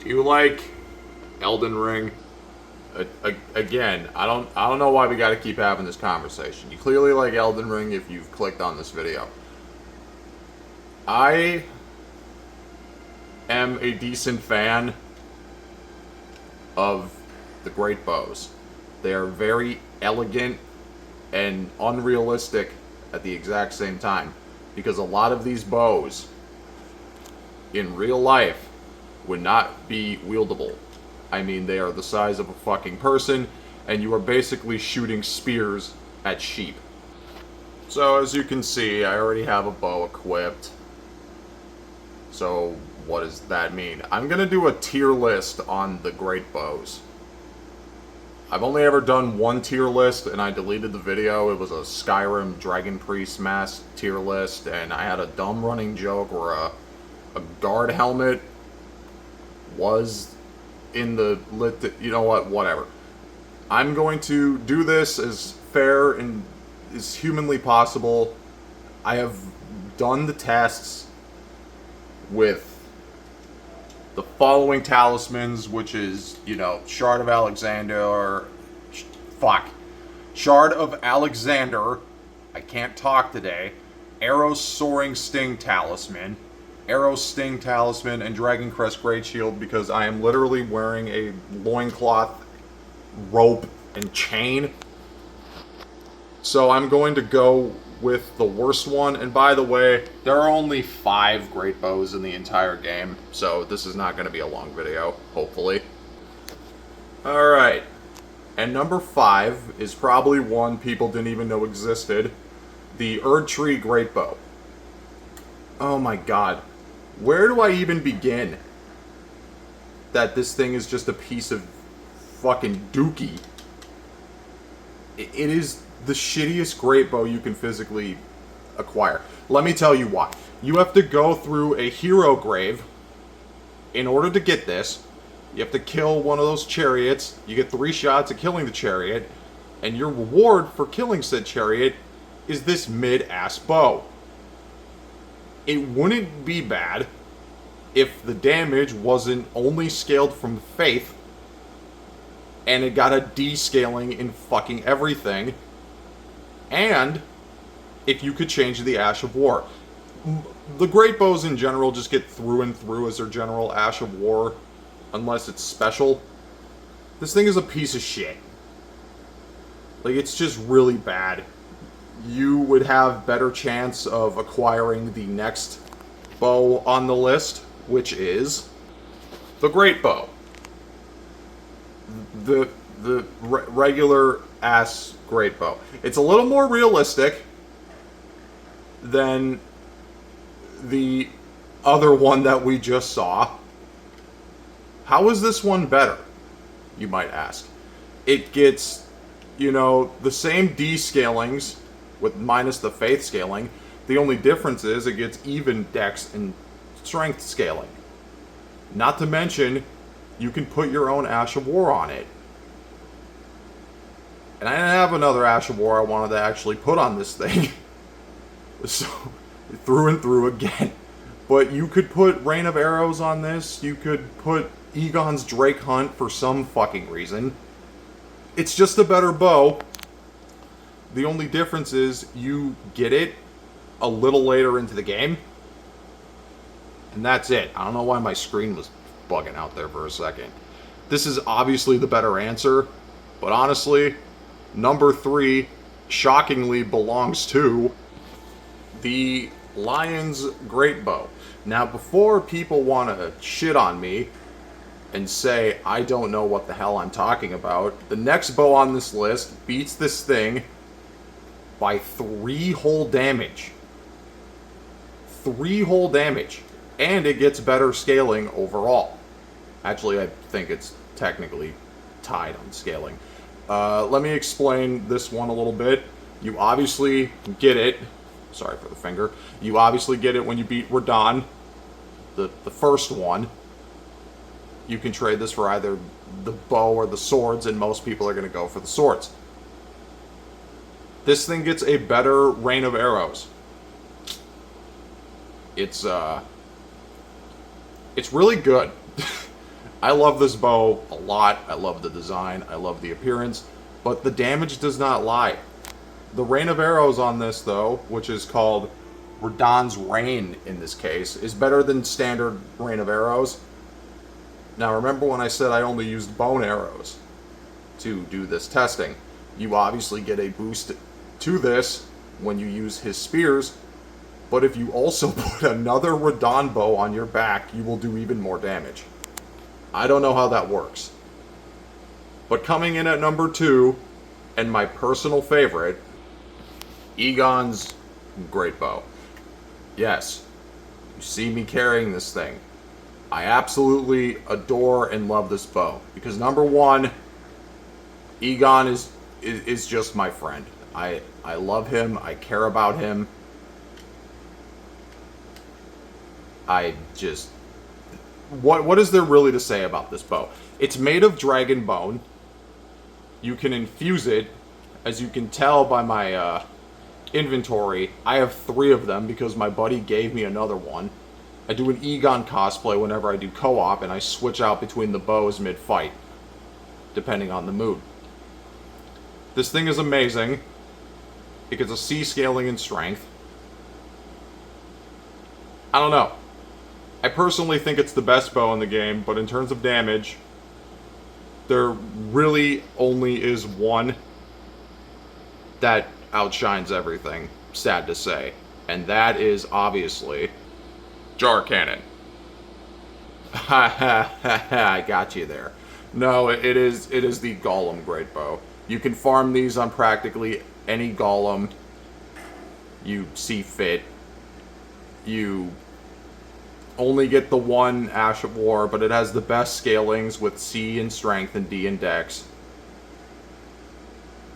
You like Elden Ring? Again, I don't know why we got to keep having this conversation. You clearly like Elden Ring if you've clicked on this video. I am a decent fan of the Greatbows. They are very elegant and unrealistic at the exact same time, because a lot of these bows in real life would not be wieldable. I mean, they are the size of a fucking person, and you are basically shooting spears at sheep. So, as you can see, I already have a bow equipped. So, what does that mean? I'm gonna do a tier list on the great bows. I've only ever done one tier list, and I deleted the video. It was a Skyrim Dragon Priest Mask tier list, and I had a dumb running joke where a guard helmet was in the you know what, whatever. I'm going to do this as fair and as humanly possible. I have done the tests with the following talismans, which is, you know, Shard of Alexander, Shard of Alexander, I can't talk today, Arrow's Soaring Sting Talisman, Arrow's Sting Talisman, and Dragon Crest Great Shield, because I am literally wearing a loincloth, rope, and chain. So I'm going to go with the worst one, and by the way, there are only 5 great bows in the entire game, so this is not going to be a long video, hopefully. Alright, and number 5 is probably one people didn't even know existed, the Erdtree Greatbow. Oh my god, where do I even begin? That this thing is just a piece of fucking dookie. It is the shittiest greatbow you can physically acquire. Let me tell you why. You have to go through a hero grave in order to get this. You have to kill one of those chariots. You get 3 shots at killing the chariot, and your reward for killing said chariot is this mid-ass bow. It wouldn't be bad if the damage wasn't only scaled from faith, and it got a descaling in fucking everything, and if you could change the Ash of War. The great bows in general just get through and through as their general Ash of War, unless it's special. This thing is a piece of shit. Like, it's just really bad. You would have better chance of acquiring the next bow on the list, which is the Greatbow. The regular ass Greatbow. It's a little more realistic than the other one that we just saw. How is this one better, you might ask? It gets, you know, the same descalings with minus the faith scaling. The only difference is it gets even dex and strength scaling. Not to mention, you can put your own Ash of War on it. And I didn't have another Ash of War I wanted to actually put on this thing. So, through and through again. But you could put Rain of Arrows on this. You could put Igon's Drake Hunt for some fucking reason. It's just a better bow. The only difference is you get it a little later into the game. And that's it. I don't know why my screen was bugging out there for a second. This is obviously the better answer. But honestly, number 3 shockingly belongs to the Lion's Greatbow. Now, before people want to shit on me and say I don't know what the hell I'm talking about, the next bow on this list beats this thing by 3 whole damage. 3 whole damage. And it gets better scaling overall. Actually, I think it's technically tied on scaling. Let me explain this one a little bit. You obviously get it. Sorry for the finger. You obviously get it when you beat Radahn, the first one. You can trade this for either the bow or the swords, and most people are going to go for the swords. This thing gets a better Rain of Arrows. It's really good. I love this bow a lot. I love the design. I love the appearance. But the damage does not lie. The rain of arrows on this, though, which is called Radahn's Rain in this case, is better than standard rain of arrows. Now, remember when I said I only used bone arrows to do this testing? You obviously get a boost to this when you use his spears, but if you also put another Radahn bow on your back, you will do even more damage. I don't know how that works. But coming in at number 2, and my personal favorite, Igon's Greatbow. Yes, you see me carrying this thing. I absolutely adore and love this bow. Because number 1, Igon is just my friend. I love him. I care about him. I just... What is there really to say about this bow? It's made of dragon bone. You can infuse it. As you can tell by my inventory, I have 3 of them because my buddy gave me another one. I do an Igon cosplay whenever I do co-op, and I switch out between the bows mid-fight, depending on the mood. This thing is amazing. It gets a C scaling in strength. I don't know. I personally think it's the best bow in the game, but in terms of damage, there really only is one that outshines everything, sad to say. And that is, obviously, Jar Cannon. Ha ha ha ha, I got you there. No, it is the Golem Greatbow. You can farm these on practically any Golem you see fit. You only get the one Ash of War, but it has the best scalings with C in strength and D in dex.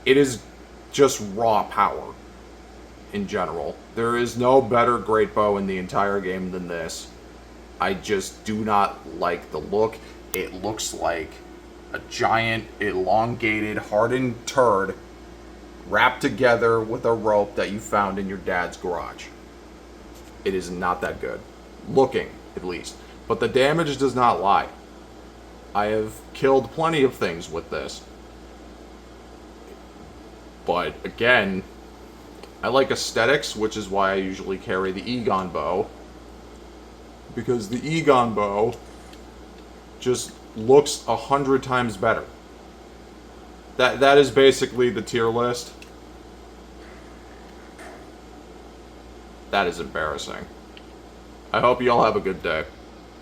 It is just raw power in general. There is no better Greatbow in the entire game than this. I just do not like the look. It looks like a giant, elongated, hardened turd wrapped together with a rope that you found in your dad's garage. It is not that good. Looking, at least. But the damage does not lie. I have killed plenty of things with this. But, again, I like aesthetics, which is why I usually carry the Igon bow. Because the Igon bow just looks 100 times better. That is basically the tier list. That is embarrassing. I hope you all have a good day.